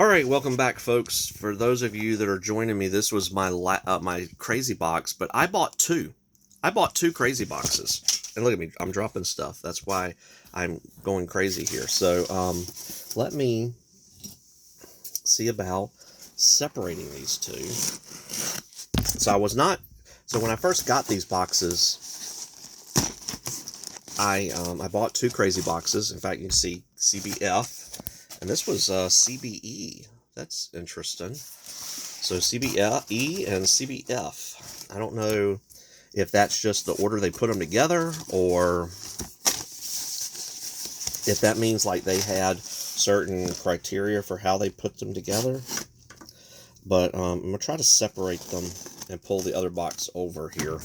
All right, welcome back, folks. For those of you that are joining me, this was my crazy box, but I bought two. I bought two crazy boxes, and look at me, I'm dropping stuff. That's why I'm going crazy here. So let me see about separating these two. So I was not. So when I first got these boxes, I bought two crazy boxes. In fact, you can see CBF, and this was CBE. That's interesting. So CBE and CBF. I don't know if that's just the order they put them together, or if that means like they had certain criteria for how they put them together. But I'm going to try to separate them and pull the other box over here.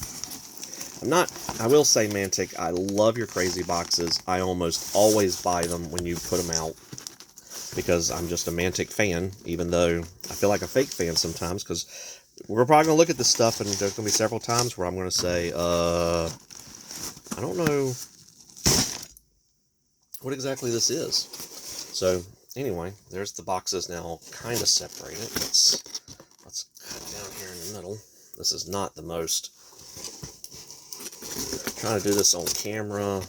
I will say, Mantic, I love your crazy boxes. I almost always buy them when you put them out, because I'm just a Mantic fan, even though I feel like a fake fan sometimes, because we're probably going to look at this stuff, and there's going to be several times where I'm going to say, I don't know what exactly this is. So, anyway, there's the boxes now kind of separated. Let's cut down here in the middle. This is not the most... I'm trying to do this on camera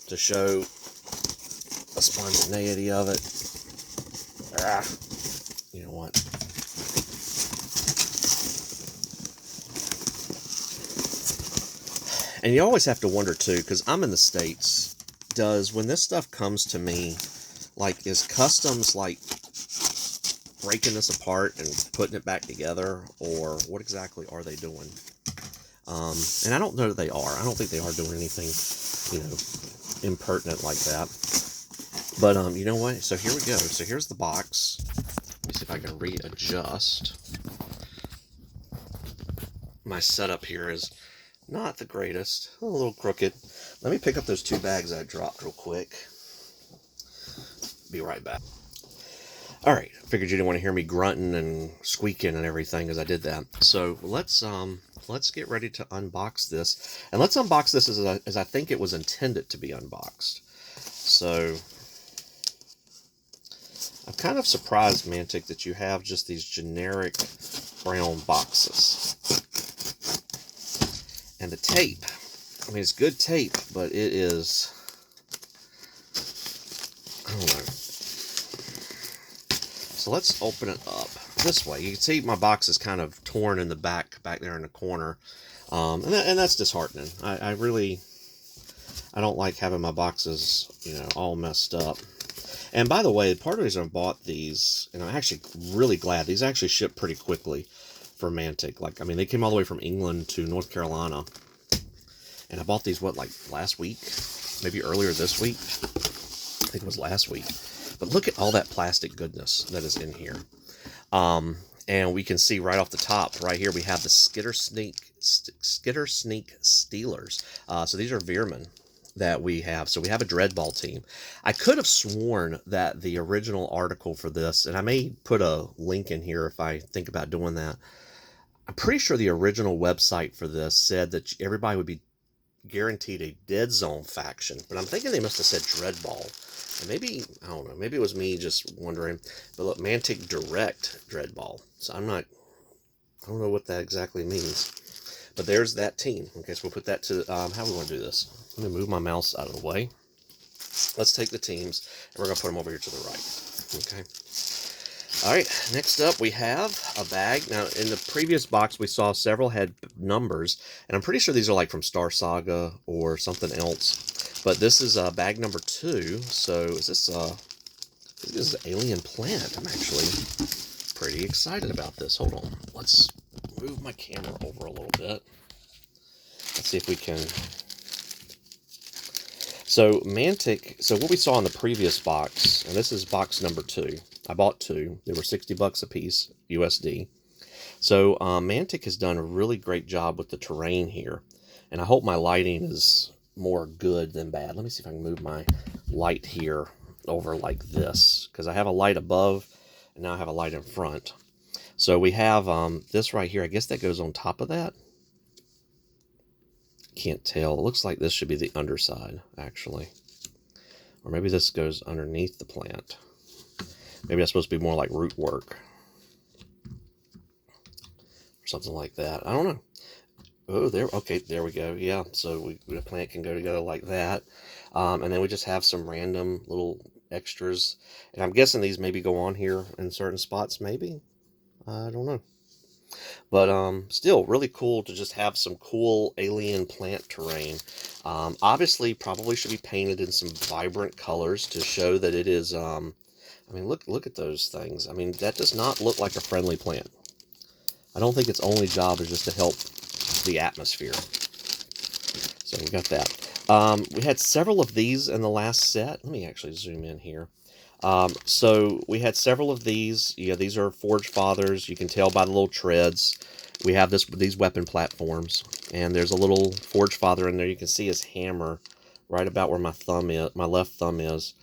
to show the spontaneity of it. You know what? And you always have to wonder too, because I'm in the States, when this stuff comes to me, like, is customs like breaking this apart and putting it back together, or what exactly are they doing? And I don't know that they are. I don't think they are doing anything, impertinent like that. But, you know what? So here we go. So here's the box. Let me see if I can readjust. My setup here is not the greatest. A little crooked. Let me pick up those two bags I dropped real quick. Be right back. Alright, figured you didn't want to hear me grunting and squeaking and everything as I did that. So let's get ready to unbox this. And let's unbox this as I think it was intended to be unboxed. So I'm kind of surprised, Mantic, that you have just these generic brown boxes. And the tape, I mean, it's good tape, but it is, I don't know. So let's open it up this way. You can see my box is kind of torn in the back there in the corner. And that's disheartening. I don't like having my boxes, all messed up. And by the way, part of the reason I bought these, and I'm actually really glad, these actually ship pretty quickly for Mantic. Like, I mean, they came all the way from England to North Carolina. And I bought these, last week? Maybe earlier this week? I think it was last week. But look at all that plastic goodness that is in here. And we can see right off the top, right here, we have the Skitter Sneak Steelers. So these are Veermen that we have. So we have a Dreadball team. I could have sworn that the original article for this, and I may put a link in here if I think about doing that. I'm pretty sure the original website for this said that everybody would be guaranteed a Dead Zone faction, but I'm thinking they must have said Dreadball. And maybe, I don't know, maybe it was me just wondering. But look, Mantic Direct Dreadball. So I don't know what that exactly means. But there's that team. Okay, so we'll put that to, how we want to do this. I'm going to move my mouse out of the way. Let's take the teams, and we're going to put them over here to the right. Okay. Alright, next up we have a bag. Now, in the previous box we saw several had numbers, and I'm pretty sure these are like from Star Saga or something else. But this is bag number 2, so is this is Alien Planet. I'm actually pretty excited about this. Hold on, let's move my camera over a little bit. Let's see if we can... So, Mantic, so what we saw in the previous box, and this is box number 2. I bought 2. They were $60 a piece, USD. So, Mantic has done a really great job with the terrain here. And I hope my lighting is more good than bad. Let me see if I can move my light here over like this, because I have a light above, and now I have a light in front. So we have this right here. I guess that goes on top of that. Can't tell. It looks like this should be the underside, actually. Or maybe this goes underneath the plant. Maybe that's supposed to be more like root work or something like that. I don't know. Oh, there. Okay, there we go. Yeah, so the plant can go together like that. And then we just have some random little extras. And I'm guessing these maybe go on here in certain spots, maybe. I don't know. But still, really cool to just have some cool alien plant terrain. Obviously, probably should be painted in some vibrant colors to show that it is. I mean, look at those things. I mean, that does not look like a friendly plant. I don't think its only job is just to help the atmosphere. So we got that. We had several of these in the last set. Let me actually zoom in here. So we had several of these. Yeah, these are Forge Fathers. You can tell by the little treads. We have these weapon platforms, and there's a little Forge Father in there. You can see his hammer right about where my thumb is, my left thumb is.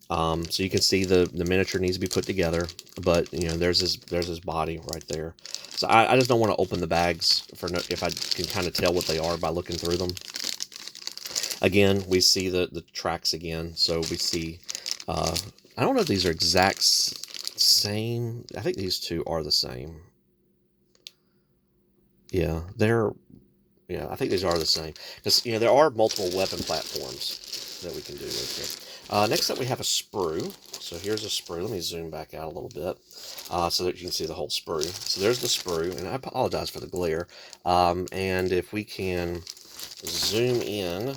So you can see the miniature needs to be put together, but there's his body right there. So I just don't want to open the bags if I can kind of tell what they are by looking through them. Again, we see the tracks again. So we see, I don't know if these are exact same. I think these two are the same. Yeah, I think these are the same. Because, there are multiple weapon platforms that we can do with here. Next up, we have a sprue. So here's a sprue. Let me zoom back out a little bit so that you can see the whole sprue. So there's the sprue, and I apologize for the glare. And if we can zoom in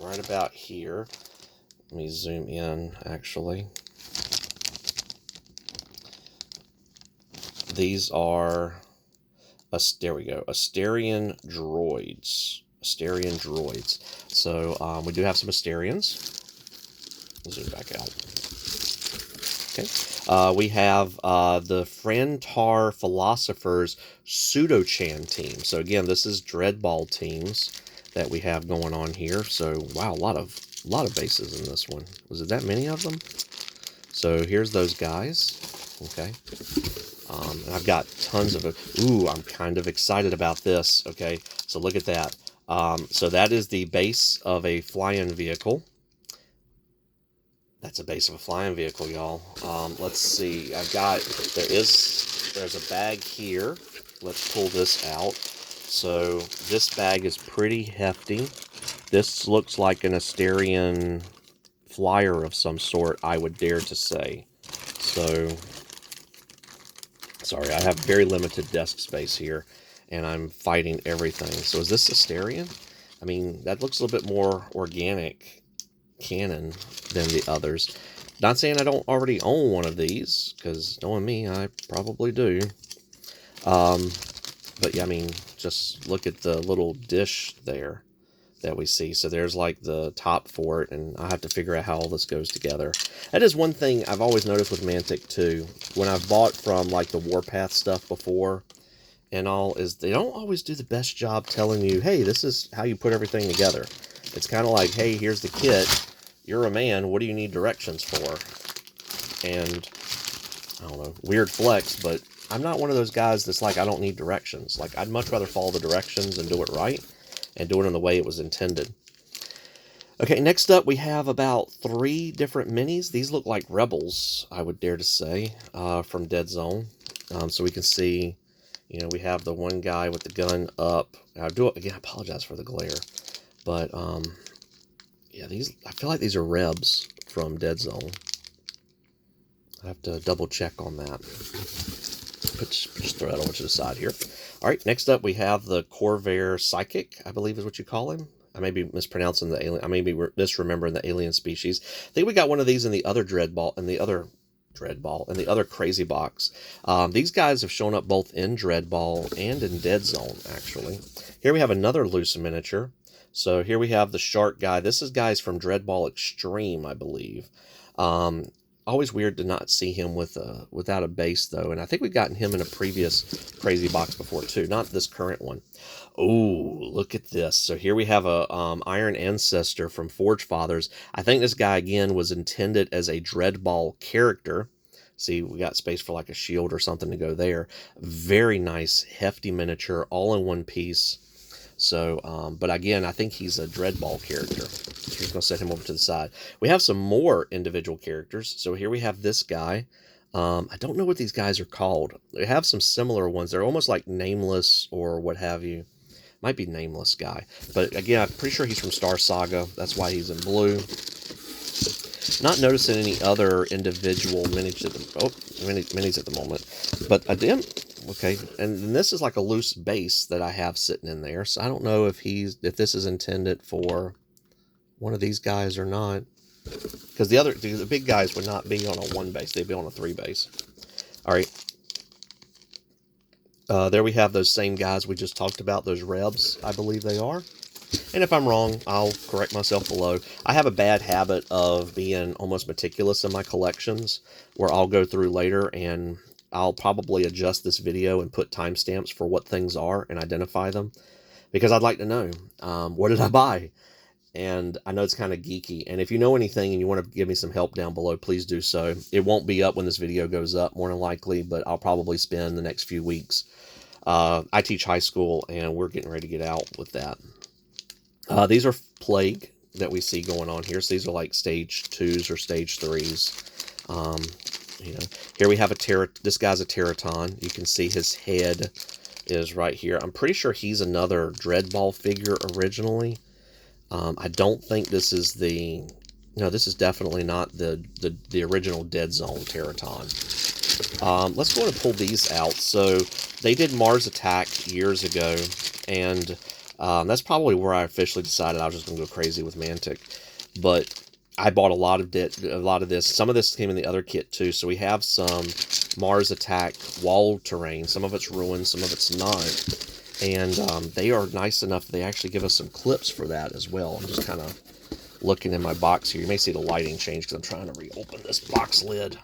right about here. Let me zoom in, actually. These are... there we go. Asterian droids. Asterian droids. So we do have some Asterians. Zoom back out. Okay. We have the Frantar Philosophers Pseudochan team. So again, this is Dreadball teams that we have going on here. So wow, a lot of bases in this one. Was it that many of them? So here's those guys. Okay. And I've got tons of it. Ooh, I'm kind of excited about this. Okay, so look at that. So that is the base of a flying vehicle. That's a base of a flying vehicle, y'all. Let's see. There's a bag here. Let's pull this out. So this bag is pretty hefty. This looks like an Asterian flyer of some sort, I would dare to say. So... sorry, I have very limited desk space here, and I'm fighting everything. So is this Asterian? I mean, that looks a little bit more organic canon than the others. Not saying I don't already own one of these, because knowing me, I probably do. But yeah, I mean, just look at the little dish there that we see. So there's like the top for it, and I have to figure out how all this goes together. That is one thing I've always noticed with Mantic too. When I've bought from like the Warpath stuff before and all, is they don't always do the best job telling you, hey, this is how you put everything together. It's kind of like, hey, here's the kit. You're a man. What do you need directions for? And I don't know, weird flex, but I'm not one of those guys that's like, I don't need directions. Like, I'd much rather follow the directions and do it right and do it in the way it was intended. Okay, next up we have about 3 different minis. These look like rebels, I would dare to say, from Dead Zone. So we can see, we have the one guy with the gun up. I apologize for the glare. But, yeah, I feel like these are rebs from Dead Zone. I have to double check on that. Just throw that over to the side here. All right, next up we have the Corvair Psychic, I believe is what you call him. I may be mispronouncing the alien. I may be misremembering the alien species. I think we got one of these in the other Dreadball, and the other Crazy Box. These guys have shown up both in Dreadball and in Dead Zone, actually. Here we have another loose miniature. So here we have the shark guy. This is guys from Dreadball Extreme, I believe. Always weird to not see him without a base, though. And I think we've gotten him in a previous Crazy Box before, too. Not this current one. Oh, look at this. So here we have a Iron Ancestor from Forge Fathers. I think this guy, again, was intended as a Dreadball character. See, we got space for like a shield or something to go there. Very nice, hefty miniature, all in one piece. So, but again, I think he's a Dreadball character. So we're going to set him over to the side. We have some more individual characters. So here we have this guy. I don't know what these guys are called. They have some similar ones. They're almost like Nameless or what have you. Might be Nameless guy. But again, I'm pretty sure he's from Star Saga. That's why he's in blue. Not noticing any other individual minis at the moment. But I did. Okay, and this is like a loose base that I have sitting in there. So I don't know if this is intended for one of these guys or not. Because the big guys would not be on a 1 base. They'd be on a 3 base. All right. There we have those same guys we just talked about, those Rebs, I believe they are. And if I'm wrong, I'll correct myself below. I have a bad habit of being almost meticulous in my collections, where I'll go through later and I'll probably adjust this video and put timestamps for what things are and identify them. Because I'd like to know, what did I buy? And I know it's kind of geeky. And if you know anything and you want to give me some help down below, please do so. It won't be up when this video goes up, more than likely, but I'll probably spend the next few weeks. I teach high school, and we're getting ready to get out with that. These are Plague that we see going on here. So these are like stage 2s or stage 3s. You know, here we have this guy's a Teraton. You can see his head is right here. I'm pretty sure he's another Dreadball figure originally. I don't think this is no, this is definitely not the original Dead Zone Teraton. Let's go and pull these out. So they did Mars Attack years ago, and that's probably where I officially decided I was just going to go crazy with Mantic. But I bought a lot of this. Some of this came in the other kit too. So we have some Mars Attack wall terrain. Some of it's ruined, some of it's not. And they are nice enough that they actually give us some clips for that as well. I'm just kind of looking in my box here. You may see the lighting change because I'm trying to reopen this box lid.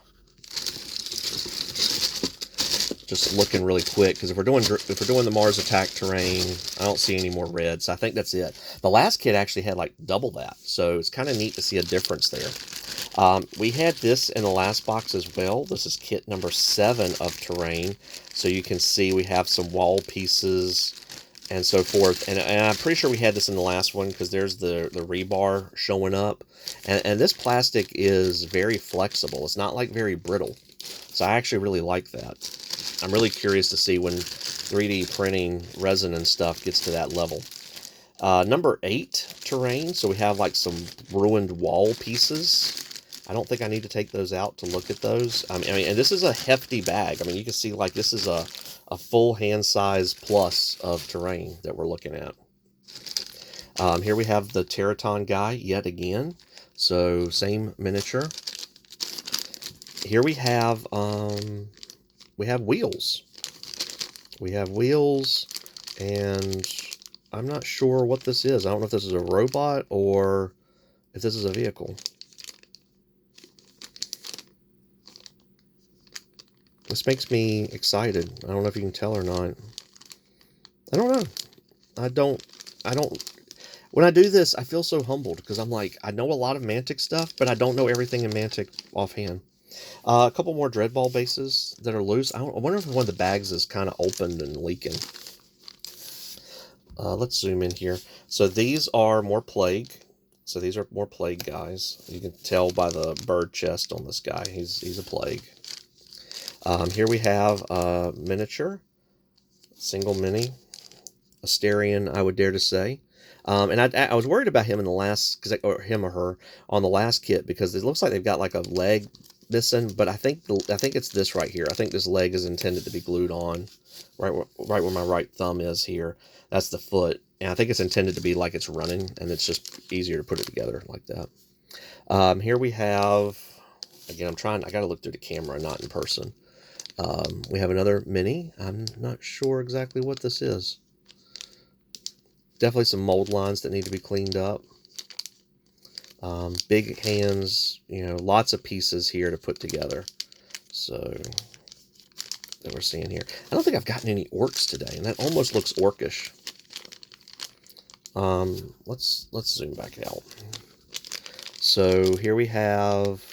Just looking really quick, because if we're doing the Mars Attack terrain, I don't see any more red, so I think that's it. The last kit actually had like double that, so it's kind of neat to see a difference there. We had this in the last box as well. This is kit number 7 of terrain, so you can see we have some wall pieces and so forth. And I'm pretty sure we had this in the last one, because there's the rebar showing up, and this plastic is very flexible. It's not like very brittle, so I actually really like that. I'm really curious to see when 3D printing resin and stuff gets to that level. Number 8, terrain. So we have like some ruined wall pieces. I don't think I need to take those out to look at those. I mean, and this is a hefty bag. I mean, you can see like this is a full hand size plus of terrain that we're looking at. Here we have the Teraton guy yet again. So same miniature. Here we have wheels. We have wheels, and I'm not sure what this is. I don't know if this is a robot or if this is a vehicle. This makes me excited. I don't know if you can tell or not. I don't know. I don't. When I do this, I feel so humbled, because I'm like, I know a lot of Mantic stuff, but I don't know everything in Mantic offhand. A couple more Dreadball bases that are loose. I wonder if one of the bags is kind of opened and leaking. Let's zoom in here. So these are more Plague. So these are more Plague guys. You can tell by the bird chest on this guy. He's a Plague. Here we have a miniature, single mini, Asterion, I would dare to say. And I was worried about him in the last, or him or her on the last kit, because it looks like they've got like a leg missing, but I think it's this right here. I think this leg is intended to be glued on, right where my right thumb is here. That's the foot, and I think it's intended to be like it's running, and it's just easier to put it together like that. Here we have, again, I got to look through the camera, not in person. We have another mini. I'm not sure exactly what this is. Definitely some mold lines that need to be cleaned up. Big hands, you know, lots of pieces here to put together. So, that we're seeing here. I don't think I've gotten any orcs today, and that almost looks orcish. Let's zoom back out. So, here we have...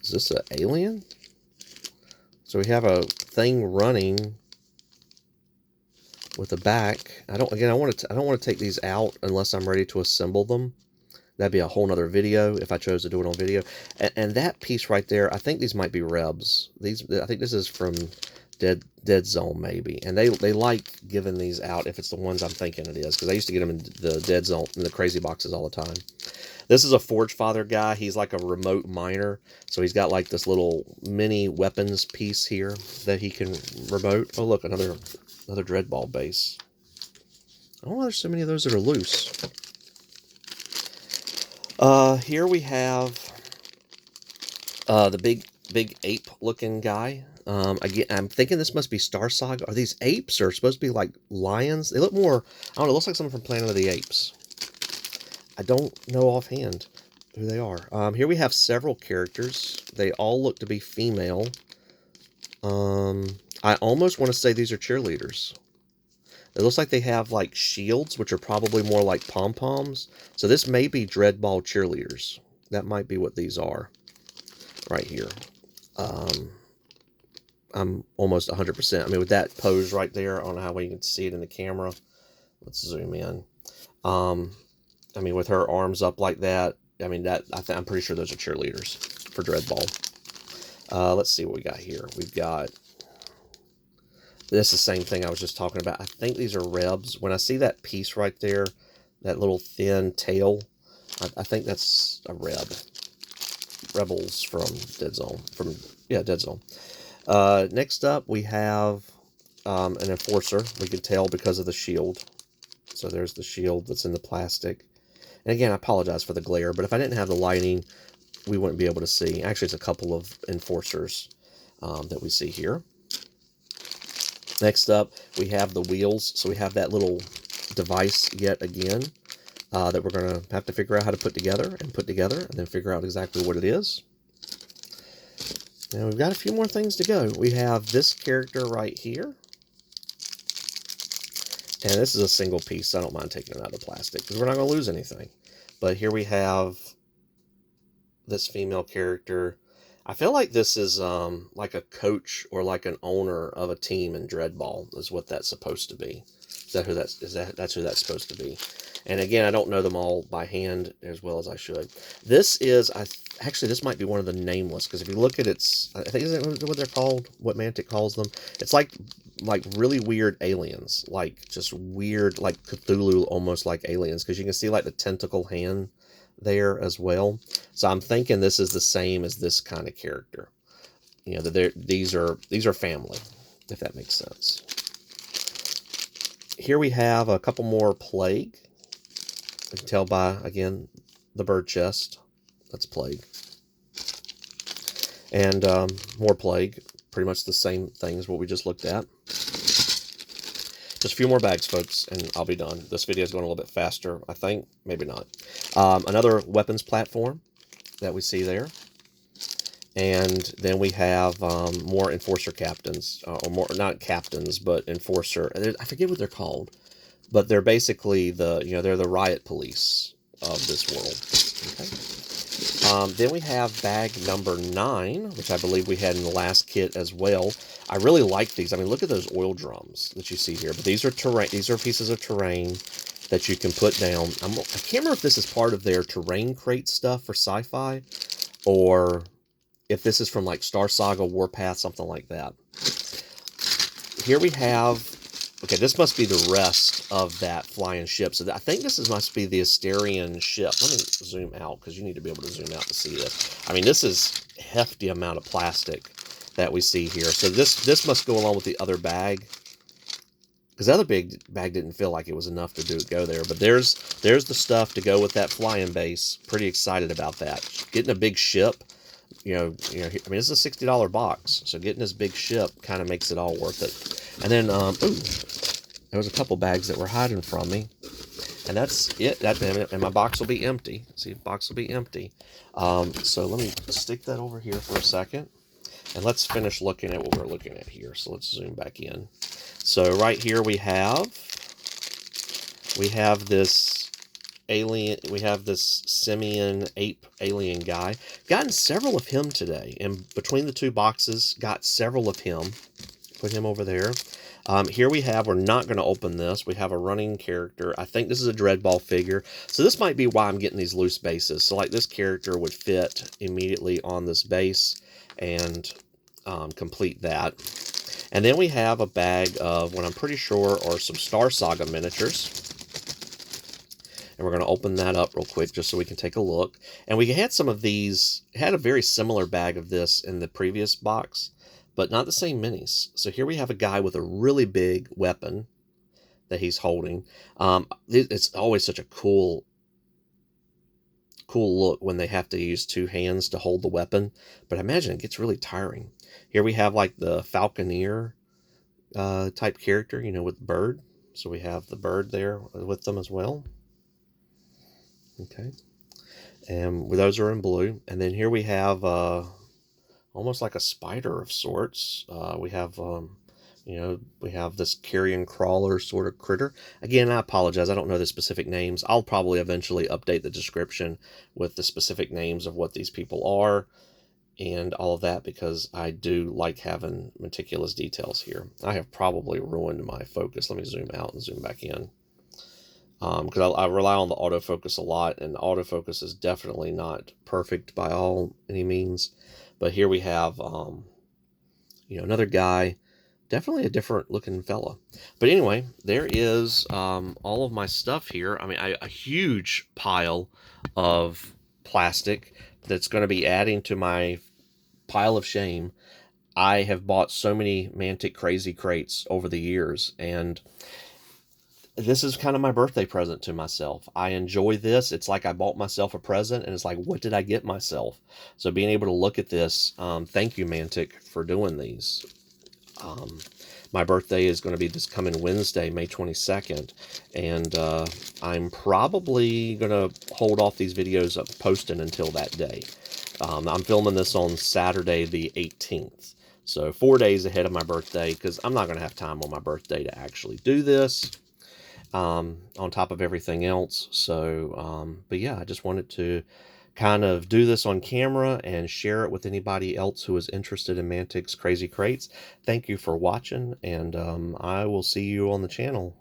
Is this an alien? So we have a thing running. with the back. I don't want to take these out unless I'm ready to assemble them. That'd be a whole nother video if I chose to do it on video. And that piece right there, I think these might be Rebs. I think this is from Dead Zone maybe. And they like giving these out if it's the ones I'm thinking it is, because I used to get them in the Dead Zone in the crazy boxes all the time. This is a Forge Father guy. He's like a remote miner, so he's got like this little mini weapons piece here that he can remote. Oh look, another Dreadball base. I don't know why there's so many of those that are loose. Here we have the big ape looking guy. Again, I'm thinking this must be Star Saga. Are these apes or supposed to be like lions? They look more, I don't know, it looks like something from Planet of the Apes. I don't know offhand who they are. Here we have several characters. They all look to be female. I almost want to say these are cheerleaders. It looks like they have like shields, which are probably more like pom-poms. So this may be Dreadball cheerleaders. That might be what these are right here. I'm almost 100%. I mean, with that pose right there, I don't know how well you can see it in the camera. Let's zoom in. I mean, with her arms up like that, I mean, I'm pretty sure those are cheerleaders for Dreadball. Let's see what we got here. We've got... This is the same thing I was just talking about. I think these are Rebs. When I see that piece right there, that little thin tail, I think that's a Reb. Rebels from Dead Zone. Dead Zone. Next up, we have an Enforcer. We can tell because of the shield. So there's the shield that's in the plastic. And again, I apologize for the glare, but if I didn't have the lighting, we wouldn't be able to see. Actually, it's a couple of Enforcers that we see here. Next up, we have the wheels. So we have that little device yet again that we're going to have to figure out how to put together, and then figure out exactly what it is. Now we've got a few more things to go. We have this character right here. And this is a single piece, so I don't mind taking it out of the plastic because we're not going to lose anything. But here we have this female character. I feel like this is like a coach or like an owner of a team in Dreadball is what that's supposed to be. That's who that's supposed to be. And again, I don't know them all by hand as well as I should. This is, actually, this might be one of the nameless, because if you look at its, I think, is that what they're called? What Mantic calls them? It's like really weird aliens, like just weird, like Cthulhu, almost like aliens, because you can see like the tentacle hand there as well. So I'm thinking this is the same as this kind of character. You know, that these are family, if that makes sense. Here we have a couple more Plague. You can tell by, again, the bird chest. That's Plague. And more Plague. Pretty much the same thing as what we just looked at. Just a few more bags, folks, and I'll be done. This video is going a little bit faster, I think. Maybe not. Another weapons platform that we see there. And then we have more Enforcer captains. Or more, not captains, but Enforcer. I forget what they're called. But they're basically they're the riot police of this world. Okay. Then we have bag number 9, which I believe we had in the last kit as well. I really like these. I mean, look at those oil drums that you see here. But these are terrain. These are pieces of terrain that you can put down. I can't remember if this is part of their terrain crate stuff for sci-fi, or if this is from like Star Saga, Warpath, something like that. Here we have. Okay, this must be the rest of that flying ship. So I think this must be the Asterian ship. Let me zoom out, because you need to be able to zoom out to see this. I mean, this is a hefty amount of plastic that we see here. So this must go along with the other bag, because the other big bag didn't feel like it was enough to go there. But there's the stuff to go with that flying base. Pretty excited about that. Getting a big ship. I mean, this is a $60 box, so getting this big ship kind of makes it all worth it. And then, there was a couple bags that were hiding from me, and that's it. And my box will be empty. See, the box will be empty. So let me stick that over here for a second, and let's finish looking at what we're looking at here. So let's zoom back in. So right here we have this alien, we have this simian ape alien guy. Gotten several of him today, and between the two boxes, got several of him. Put him over there. Here we have, we're not going to open this. We have a running character. I think this is a Dreadball figure. So this might be why I'm getting these loose bases. So like this character would fit immediately on this base and complete that. And then we have a bag of what I'm pretty sure are some Star Saga miniatures. And we're going to open that up real quick just so we can take a look. And we had some of these, had a very similar bag of this in the previous box, but not the same minis. So here we have a guy with a really big weapon that he's holding. It's always such a cool look when they have to use two hands to hold the weapon, but I imagine it gets really tiring. Here we have like the Falconeer type character, you know, with the bird. So we have the bird there with them as well. Okay, and those are in blue. And then here we have almost like a spider of sorts. We have, you know, we have this carrion crawler sort of critter. Again, I apologize, I don't know the specific names. I'll probably eventually update the description with the specific names of what these people are and all of that, because I do like having meticulous details here. I have probably ruined my focus. Let me zoom out and zoom back in. Because I rely on the autofocus a lot, and autofocus is definitely not perfect by any means. But here we have, you know, another guy, definitely a different looking fella. But anyway, there is all of my stuff here. I mean, a huge pile of plastic that's going to be adding to my pile of shame. I have bought so many Mantic Crazy Crates over the years, and this is kind of my birthday present to myself. I enjoy this. It's like I bought myself a present, and it's like, what did I get myself? So being able to look at this, thank you, Mantic, for doing these. My birthday is going to be this coming Wednesday, May 22nd, and I'm probably going to hold off these videos of posting until that day. I'm filming this on Saturday the 18th, so 4 days ahead of my birthday, because I'm not going to have time on my birthday to actually do this. On top of everything else. So, but yeah, I just wanted to kind of do this on camera and share it with anybody else who is interested in Mantic's Crazy Crates. Thank you for watching, and I will see you on the channel.